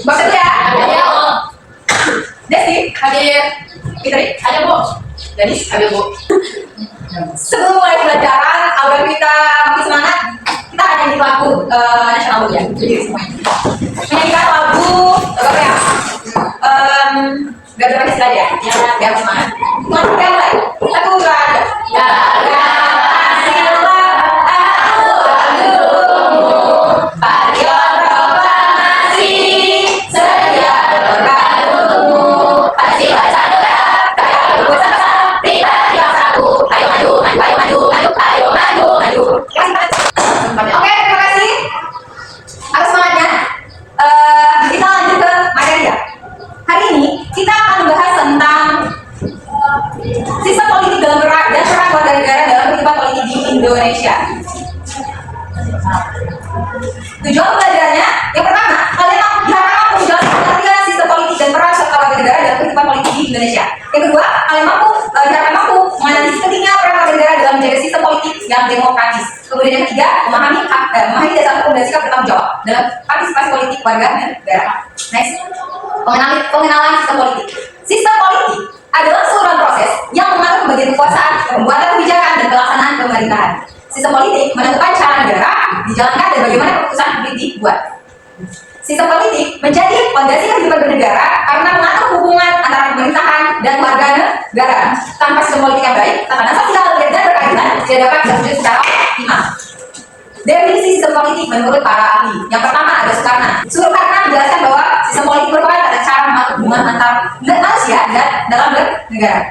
Maksud ya? Ada. Desi, hadir. Fitri, Ada, Bu. Denis, Ada, Bu. sebelum mulai pelajaran, agar kita makin semangat, kita akan nyanyi lagu nasional dulu ya. Jadi semuanya. Menyanyikan lagu apa ya? Gak berapa istilah ya, yang biar semangat. Lagu yang mulai. Lagu gak ada. Oke, terima kasih atas semangatnya. Kita lanjut ke materi ya. Hari ini kita akan membahas tentang sistem politik dalam dan peran warga negara dalam kehidupan politik di Indonesia. Tujuan pembelajarannya, yang pertama, kalian diharapkan menjelaskan pengertian sistem politik dan peran serta warga negara dalam kehidupan politik di Indonesia. Yang kedua, kalian diharapkan mampu menganalisis pentingnya peran warga negara dalam menjaga sistem politik yang demokratis. Kemudian yang ketiga, memahami dasar hukum dan sikap bertanggung jawab dalam partisipasi politik warga negara. Next, pengenalan sistem politik. Sistem politik adalah keseluruhan proses yang mengatur pembagian kekuasaan, pembuatan kebijakan, dan pelaksanaan pemerintahan. Sistem politik menentukan cara negara dijalankan dan bagaimana keputusan publik dibuat. Sistem politik menjadi fondasi kehidupan bernegara karena mengatur hubungan antara pemerintahan dan warga negara. Tanpa sistem politik yang baik, tatanan sosial dan berkeadilan tidak dapat terwujud secara optimal. Definisi sistem politik menurut para ahli. Yang pertama ada Soekarno. Soekarno menjelaskan bahwa sistem politik merupakan tata cara mengatur hubungan antar manusia dan dalam bernegara.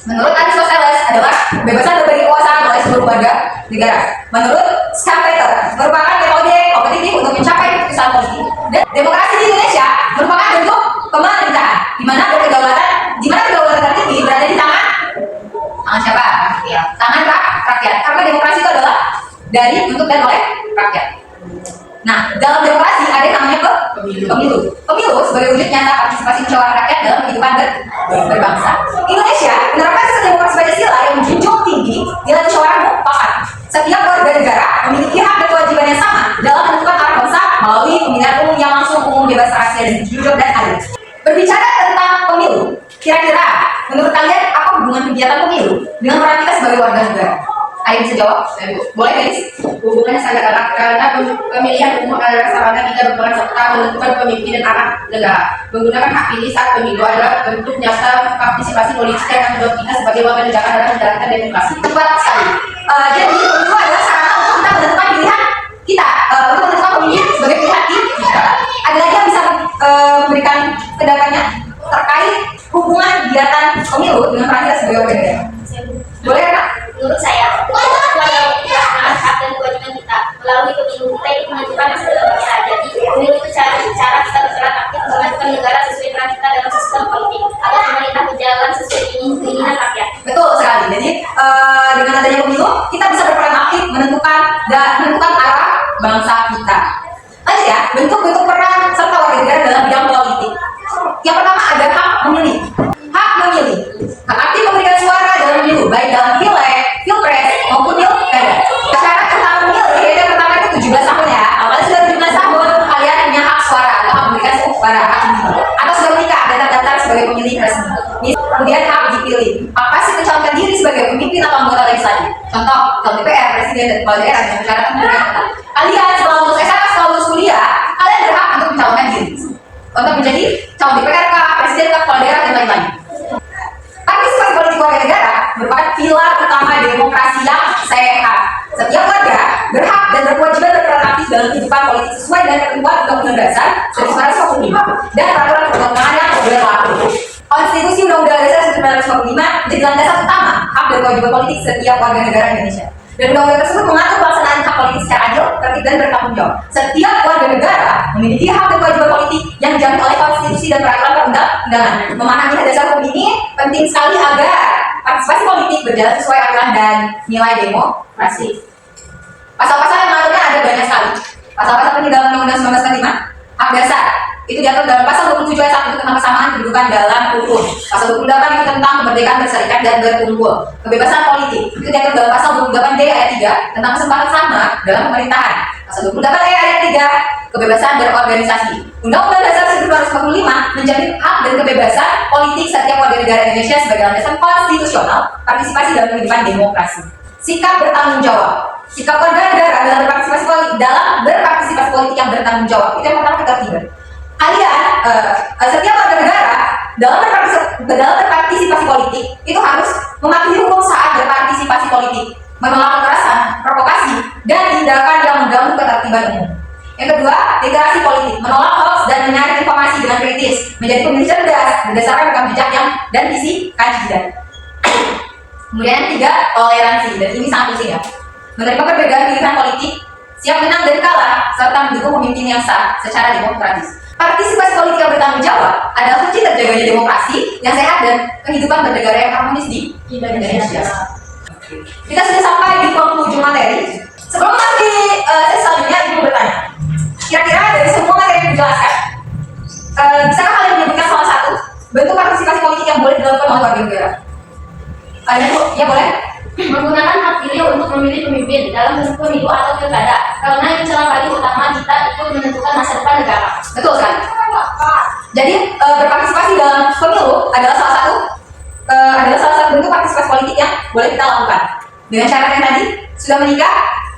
Menurut Aristoteles adalah kebebasan berbagi kekuasaan oleh seluruh warga negara. Menurut Schumpeter merupakan metode kompetitif untuk mencapai keputusan politik. Dan demokrasi di Indonesia merupakan bentuk pemerintahan di mana kedaulatan tertinggi berada di tangan siapa? Ya, tangan rakyat. Karena demokrasi itu adalah dari, untuk, dan oleh rakyat. Nah, dalam demokrasi ada yang namanya pemilu. Pemilu sebagai wujud nyata partisipasi musyawarah rakyat dalam kehidupan berbangsa. Indonesia menerapkan sistem demokrasi Pancasila yang menjunjung tinggi nilai musyawarah mufakat. Setiap warga negara memiliki hak dan kewajiban yang sama dalam menentukan arah bangsa melalui pemilihan umum yang langsung, umum, bebas, rahasia, dan jujur dan adil. Berbicara tentang pemilu, kira-kira menurut kalian apa hubungan kegiatan pemilu dengan peran kita sebagai warga negara? Ayo bisa jawab? Boleh guys? Hubungannya sangat erat karena pemilihan umum adalah sarana kita berperan serta menentukan pemimpin dan arah negara. Menggunakan hak pilih saat pemilu adalah bentuk nyata partisipasi politik dan tanggung jawab kita sebagai warga negara dalam menjalankan demokrasi. Tepat sekali. Jadi pemilu adalah sarana untuk kita menentukan pilihan kita, untuk menentukan pemimpin sebagai pilihan kita. Ada lagi yang bisa memberikan pendapatnya terkait hubungan kegiatan pemilu dengan peran kita sebagai warga negara? Boleh kan? Menurut saya, warga melaksanakan hak dan kewajiban kita melalui pemilu kita itu menentukan masa depan kita. Jadi pemilu itu cara kita berperan aktif menentukan negara sesuai peran kita dalam sistem politik agar pemerintah berjalan sesuai keinginan rakyat. Betul sekali. Jadi dengan adanya pemilu kita bisa berperan aktif menentukan arah bangsa kita. Lanjut ya, bentuk-bentuk peran serta warga negara dalam bidang politik. Yang pertama ada hak memilih. Hak memilih. Hak aktif memberikan suara dalam pemilu, baik dalam pileg, pilpres maupun pilkada. Syarat utama memilih yang pertama itu 17 tahun ya. Apalagi sudah 17 tahun kalian punya hak suara atau hak memberikan suara, hak memilih. Atau sudah menikah dan terdaftar sebagai pemilih resmi. Kemudian hak dipilih. Hak pasif mencalonkan diri sebagai pemimpin atau anggota legislatif. Contoh, ketua DPR, presiden, dan kepala daerah yang mencatatkan pemilihan. Kalian setelah lulus SMA, setelah lulus kuliah, kalian berhak untuk mencalonkan diri untuk menjadi calon DPR, presiden, kepala daerah, dan lain-lain. Partisipasi politik warga negara merupakan pilar utama demokrasi yang sehat. Setiap warga berhak dan berkewajiban berperan aktif dalam kehidupan politik sesuai dengan ketentuan Undang-Undang Dasar 1945 dan peraturan perundang-undangan yang berlaku. Konstitusi Undang-Undang Dasar 1945 menjadi landasan utama hak dan kewajiban politik setiap warga negara Indonesia. Dan undang-undang tersebut mengatur pelaksanaan hak politik secara adil, tertib, dan bertanggung jawab. Setiap warga negara memiliki hak dan kewajiban politik yang dijamin oleh konstitusi dan peraturan perundang-undangan. Memahami dasar hukum ini penting sekali agar partisipasi politik berjalan sesuai aturan dan nilai demokrasi. Pasal-pasal yang mengaturnya ada banyak sekali. Pasal-pasal penting dalam Undang-Undang 1945, hak dasar itu diatur dalam pasal 27 ayat 1 tentang kesamaan kedudukan dalam hukum. Pasal 28 itu tentang kemerdekaan berserikat dan berkumpul. Kebebasan politik itu diatur dalam pasal 28D ayat 3 tentang kesempatan sama dalam pemerintahan. Pasal 28E ayat 3 kebebasan berorganisasi. Undang-Undang Dasar 1945 menjamin hak dan kebebasan politik setiap warga negara Indonesia sebagai landasan konstitusional partisipasi dalam kehidupan demokrasi. Sikap bertanggung jawab. Sikap warga negara dalam berpartisipasi politik yang bertanggung jawab. Itu yang pertama kita lihat. Setiap warga negara dalam berpartisipasi politik itu harus mematuhi hukum saat berpartisipasi politik, menolak kekerasan, provokasi, dan tindakan yang mengganggu ketertiban umum. Yang kedua, literasi politik, menolak hoax dan menyaring informasi dengan kritis, menjadi pemilih cerdas berdasarkan rekam jejak dan visi kajian. Kemudian yang ketiga, toleransi, dan ini sangat penting ya. Menerima perbedaan pilihan politik, siap menang dan kalah, serta mendukung pemimpin yang sah secara demokratis. Partisipasi politik yang bertanggung jawab adalah kunci terjaganya demokrasi yang sehat dan kehidupan bernegara yang harmonis di Indonesia. Kita sudah sampai di penghujung materi. Sebelum nanti selanjutnya ibu bertanya, kira-kira dari semua materi yang dijelaskan, bisakah kalian menyebutkan salah satu bentuk partisipasi politik yang boleh dilakukan oleh warga negara? Ada bu? Ya boleh. Menggunakan hak pilih untuk memilih pemimpin dalam bentuk pemilu atau pilkada, karena yang celah paling utama kita ikut menentukan masa depan negara. Betul sekali. Jadi berpartisipasi dalam pemilu adalah salah satu bentuk partisipasi politik yang boleh kita lakukan. Dengan syarat yang tadi, sudah menikah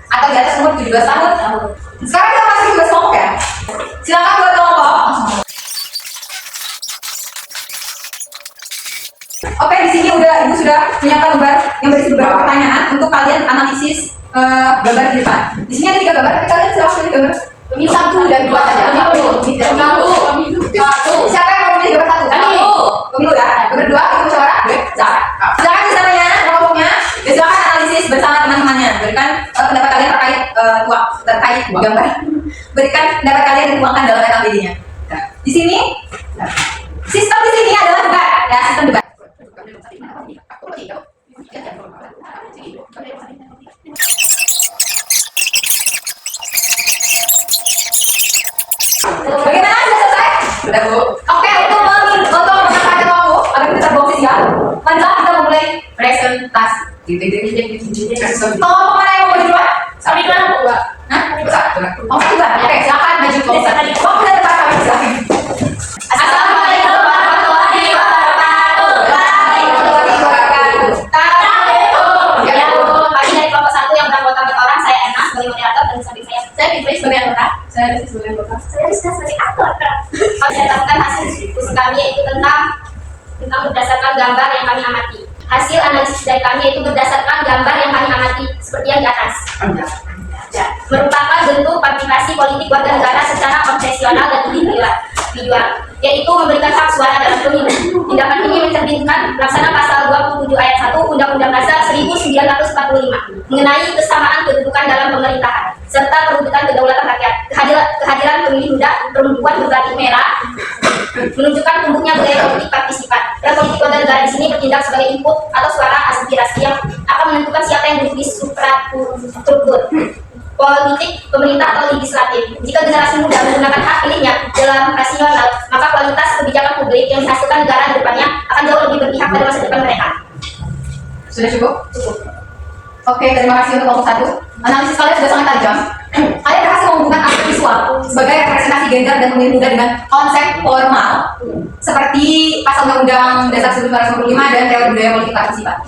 atau di atas umur 17 tahun. Sekarang kita masuk tugas kelompok ya. Silakan buat kelompok. Oke, di sini ibu sudah menyiapkan gambar yang berisi beberapa pertanyaan untuk kalian analisis gambar di depan. Di sini ada 3 gambar, tapi kalian silahkan pilih gambar. Pemilu 1 dan 2 saja. Siapa yang mau pilih gambar 1? Pemilu ya. Gambar 2, ibu musyawarah. Silakan misalnya kelompoknya. Silakan analisis bersama teman-temannya. Berikan pendapat kalian terkait gambar. Berikan pendapat kalian dan tuangkan dalam RKPD-nya. Di sini, sistem di sini adalah debat. Ya, sistem debat. Bagaimana? Sudah selesai? Sudah Bu. Oke, untuk menempatkan waktu agar kita terbawa siap, marilah kita mulai presentasi. Kelompok mana yang mau maju duluan? Kami duluan Bu. Hah? Oh, juga. Oke, silakan maju kelompok. Waktu dari depan kami silakan. Assalamualaikum warahmatullahi wabarakatuh. Ya Bu, kami dari kelompok 1 yang beranggotakan 4 orang, saya Erna sebagai moderator dan di samping saya Fitri sebagai anggota. Saya Rizky sebagai anggota. Saya Rizka sebagai anggota. Kami datangkan hasil diskusi kami yaitu tentang berdasarkan gambar yang kami amati. Hasil analisis dari kami yaitu berdasarkan gambar yang kami amati seperti yang di atas. Ya, merupakan bentuk partisipasi politik warga negara secara konsesional dan individual, yaitu memberikan hak suara dalam pemilu. Tindakan ini mencerminkan pelaksana pasal 27 ayat 1 Undang-Undang Dasar 1945 mengenai kesamaan kedudukan dalam pemerintahan serta perwujudan kedaulatan rakyat. Kehadiran pemilih muda perempuan berbatik merah menunjukkan tumbuhnya budaya politik partisipan. Dan politik warga negara di sini bertindak sebagai input atau suara aspirasi yang akan menentukan siapa yang duduk di suprastruktur politik, pemerintah atau legislatif. Jika generasi muda menggunakan hak pilihnya dalam rasional, maka kualitas kebijakan publik yang dihasilkan negara di depannya akan jauh lebih berpihak pada masa depan mereka. Sudah cukup? Oke, terima kasih untuk kelompok 1. Analisis kalian sudah sangat tajam. Kalian berhasil menghubungkan aspek visual sebagai representasi gender dan pemilih muda dengan konsep formal seperti pasal Undang-Undang Dasar 1945 dan teori budaya politik partisipan.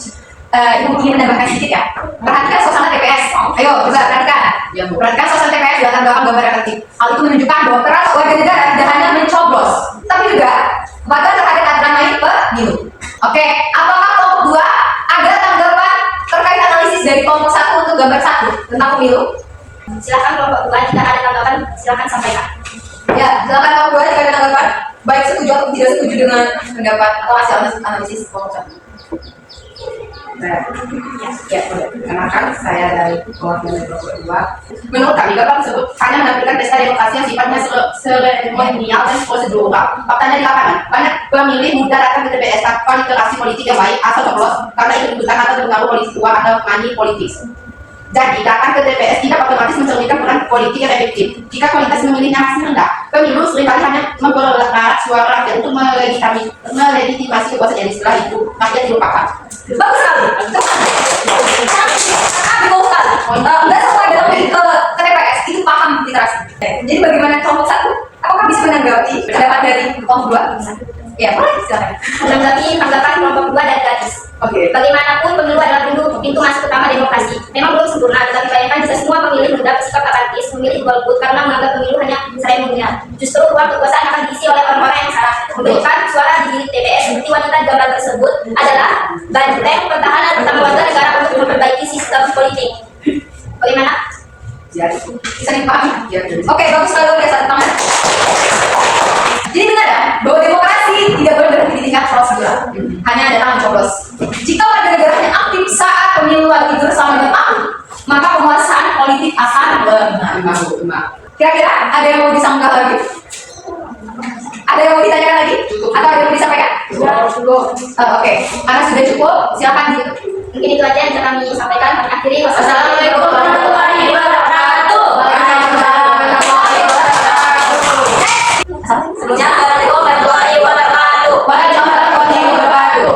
Ibu ingin menambahkan sedikit ya. Perhatikan suasana TPS. Ayo, coba perhatikan. Ya, Bu. Perhatikan suasana TPS di latar belakang gambar efektif. Hal itu menunjukkan bahwa peran warga negara tidak hanya mencoblos, tapi juga bahkan terhadap aturan main pemilu. Oke, apakah kelompok 2 ada tanggapan terkait analisis dari kelompok 1 untuk gambar 1 tentang pemilu? Silakan kelompok 2 jika ada tanggapan silakan sampaikan. Ya, silakan kelompok 2 jika ada tanggapan, baik setuju atau tidak setuju dengan pendapat atau hasil analisis kelompok 1. Ya, kenalkan saya dari perwakilan kelompok 2. Menurut kami, gambar tersebut hanya menampilkan pesta demokrasi yang sifatnya seremonial dan prosedural. Faktanya di lapangan, banyak pemilih muda datang ke TPS tanpa literasi politik yang baik atau coblos karena ikut ikutan atau berpengaruh politik uang atau money politis. Jadi, datang ke TPS tidak otomatis mencerminkan peran politik yang efektif. Jika kualitas memilihnya masih rendah, pemilu seringkali hanya mempererat suara rakyat untuk melegitimasi kekuasaan, jadi setelah itu rakyat dilupakan. Bagus sekali. Betul sekali. Nggak semua yang datang ke TPS itu paham literasi. Jadi bagaimana menanggapi pendapat dari kelompok 2? Ya, boleh silakan. Menanggapi tanggapan kelompok 2 dan gadis. Oke. Bagaimanapun pemilu adalah pintu masuk utama demokrasi. Memang belum sempurna, tetapi bayangkan jika semua pemilih muda bersikap apatis memilih golput karena menganggap pemilu hanya seremonial. Justru ruang kekuasaan akan diisi oleh orang-orang yang salah. Memberikan suara di bilik TPS seperti wanita gambar tersebut adalah benteng pertahanan utama warga negara untuk memperbaiki sistem politik. Bagaimana? Jadi, bisa dipahami? Oke, bagus sekali udah satu tangan. Jadi benar ya, bahwa demokrasi tidak boleh berhenti di tingkat prosedural. Hanya datang mencoblos. Jika warga negaranya aktif saat pemilu lagi bersama dengan aku, maka penguasaan politik akan lemah. Kira-kira ada yang mau disanggah lagi? Ada yang mau ditanyakan lagi? Atau ada yang mau disampaikan? Oke, karena sudah cukup, silakan di. Mungkin itu aja yang bisa kami sampaikan. Kami akhiri. Wassalamualaikum warahmatullahi wabarakatuh. Sebelumnya, Assalamualaikum warahmatullahi wabarakatuh. Warahmatullahi wabarakatuh.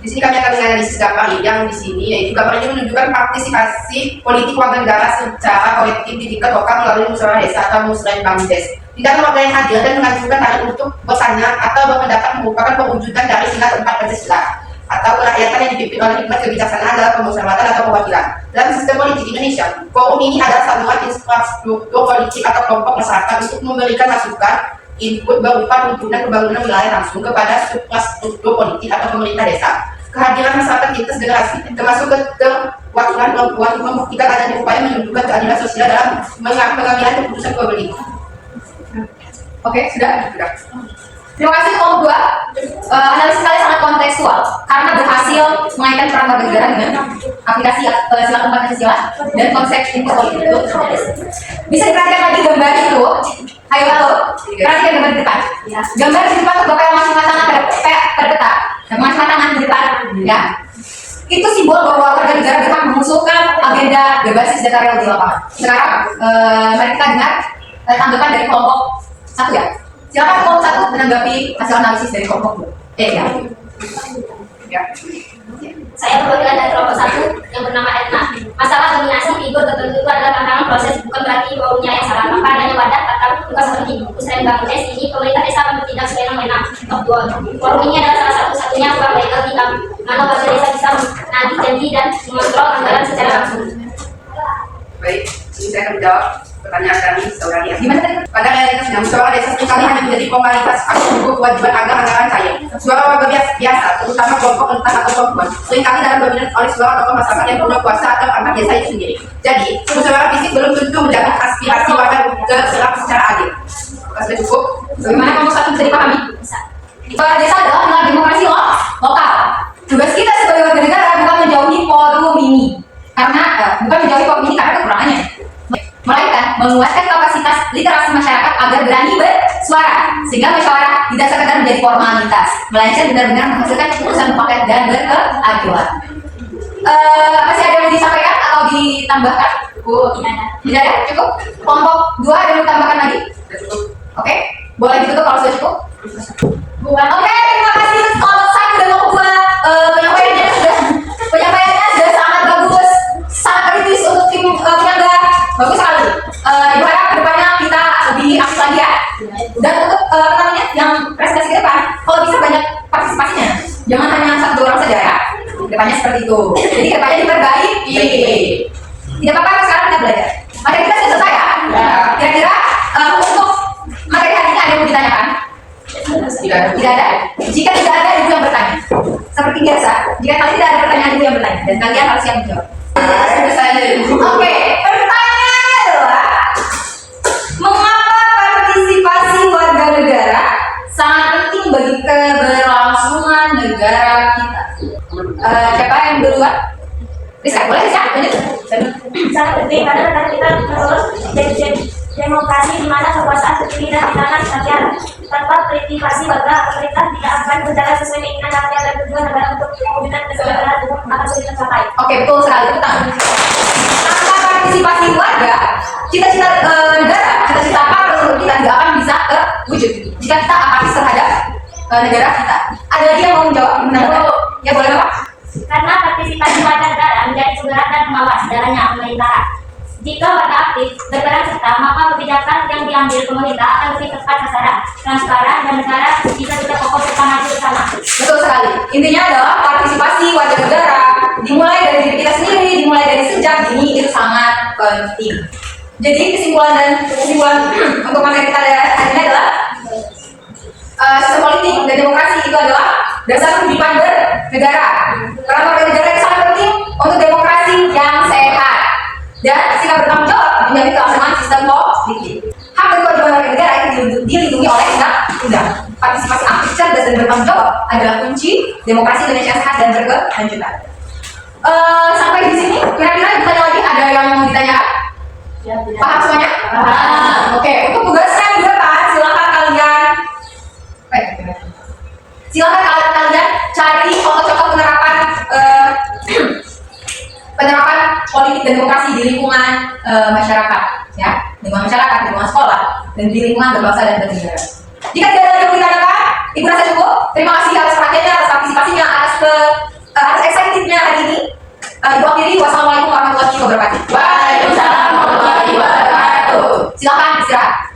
Di sini kami akan menganalisis gambar yang di sini, yaitu gambar ini menunjukkan partisipasi politik warga negara secara kolektif di tingkat lokal melalui musyawarah desa atau musrah BAMDes. Tidak warga yang hadir dan mengajukan hal untuk bertanya atau berpendapat merupakan perwujudan dari sila 4 Pancasila atau kerakyatan yang dipimpin oleh hikmat kebijaksanaan dalam pemusyawaratan atau perwakilan. Dalam sistem politik Indonesia, forum ini adalah satuan infrastruktur politik atau kelompok masyarakat untuk memberikan masukan input berupa tuntunan pembangunan wilayah langsung kepada infrastruktur politik atau pemerintah desa. Kehadiran masyarakat lintas generasi termasuk kewakilan perempuan membuktikan adanya upaya menunjukkan keadilan sosial dalam pengambilan keputusan publik. Oke, sudah. Terima kasih kelompok 2. Analisis kalian sangat kontekstual karena berhasil mengaitkan peran warga negara dengan aplikasi sila 4 Pancasila dan konsep input politik itu. Bisa diperhatikan lagi gambar itu. Ayo halo, perhatikan gambar di depan. Gambar di depan bapak yang masih tangan terdekat, masih tangan di depan, ya. Itu simbol bahwa warga negara berhak mengusulkan agenda berbasis data real di lapangan. Sekarang, mari kita dengar tanggapan dari kelompok 1 ya. Silakan kelompok 1 menanggapi hasil analisis dari kelompok 2. Ya. Saya perwakilan dari kelompok 1 yang bernama Etna. Masalah dominasi figur tertentu itu adalah tantangan proses, bukan berarti forumnya yang salah. Maka adanya wadah atau tugas seperti Musrah BAMDes ini, pemerintah desa akan bertindak sewenang-wenang. Forum ini adalah salah satu-satunya ruang legal di mana warga desa bisa menagih janji dan mengontrol anggaran secara langsung. Baik, ini saya akan menjawab pertanyaan dari saudari. Gimana tadi? Pada realitasnya, musyawarah desa seringkali hanya menjadi formalitas atau kewajiban agar anggaran cair. Suara warga biasa, terutama kelompok rentan atau perempuan, seringkali dalam dominan oleh suara tokoh masyarakat yang punya kuasa atau anak desa itu sendiri. Jadi, musyawarah fisik belum tentu menjaga aspirasi warga terserap secara adil. Sudah cukup? Bagaimana kamu satu bisa dipahami? Warga desa adalah pilar demokrasi lokal. Tugas kita sebagai warga negara bukan menjauhi forum ini, bukan menjauhi forum ini karena kekurangannya, melainkan menguatkan kapasitas literasi masyarakat agar berani bersuara, sehingga musyawarah tidak sekedar menjadi formalitas, melainkan benar-benar menghasilkan keputusan mufakat dan berkeadilan. Masih ada yang disampaikan atau ditambahkan? Tidak ada? Cukup? Kelompok 2 ada yang ditambahkan lagi? Oke, boleh ditutup kalau sudah cukup? Oke, terima kasih untuk kelompok 1 dan kelompok 2. Penyampaiannya sudah sangat bagus, sangat kritis untuk tim penyangga. Bagus sekali. Diharap kedepannya kita lebih aktif lagi ya. Dan untuk yang presentasi ke depan, kalau bisa banyak partisipasinya. Jangan hanya 1-2 orang saja ya. Kedepannya seperti itu. Jadi kedepannya diperbaiki. Tidak apa-apa, sekarang kita belajar. Materi kita sudah selesai ya. Kira-kira untuk materi hari ini ada yang mau ditanyakan? Tidak ada. Jika tidak ada, ibu yang bertanya. Seperti biasa, jika kalian tidak ada pertanyaan, ibu yang bertanya dan kalian harus siap menjawab. Oke, pertanyaannya adalah mengapa partisipasi warga negara sangat penting bagi keberlangsungan negara kita? Siapa yang duluan? Bisa, boleh ya? Sangat penting karena kita terus demokrasi di mana kekuasaan terpilih dan di tangan rakyat. Tanpa partisipasi warga, pemerintah tidak akan berjalan sesuai keinginan rakyat dan tujuan negara untuk mewujudkan kesejahteraan akan sulit tercapai. Oke, betul sekali. Tanpa partisipasi warga, cita-cita negara, cita-cita apa tersebut kita tidak akan bisa terwujud jika kita apatis terhadap negara kita. Ada lagi yang mau menjawab? Ya boleh Bapak. Karena partisipasi warga negara menjadi penggerak dan pengawas jalannya pemerintahan. Jika warga aktif berperan serta, maka kebijakan yang diambil pemerintah akan lebih tepat sasaran, transparan, dan negara bisa juga kokoh serta maju bersama. Betul sekali. Intinya adalah partisipasi warga negara dimulai dari diri kita sendiri, dimulai dari sejak dini itu sangat penting. Jadi kesimpulan untuk materi kita hari ini adalah sistem politik dan demokrasi itu adalah dasar kehidupan bernegara. Peran warga negara itu sangat penting untuk demokrasi yang sehat dan sikap bertanggung jawab menjadi kelangsungan sistem politik. Hak dan kewajiban warga negara itu dilindungi oleh undang-undang. Partisipasi aktif, cerdas, dan bertanggung jawab adalah kunci demokrasi Indonesia sehat dan berkelanjutan. Sampai di sini, kira-kira ditanya lagi, ada yang mau ditanyakan? Paham semuanya? Oke, untuk tugasnya di depan, silakan kalian cari contoh-contoh penerapan politik dan demokrasi di lingkungan masyarakat, ya, lingkungan masyarakat, lingkungan sekolah, dan di lingkungan berbangsa dan bernegara. Jika tidak ada yang ditanyakan, Ibu rasa cukup. Terima kasih atas perhatiannya, atas partisipasinya, atas excitednya hari ini. Ibu akhiri, wassalamualaikum warahmatullahi wabarakatuh. Waalaikumsalam warahmatullahi wabarakatuh. Silakan istirahat.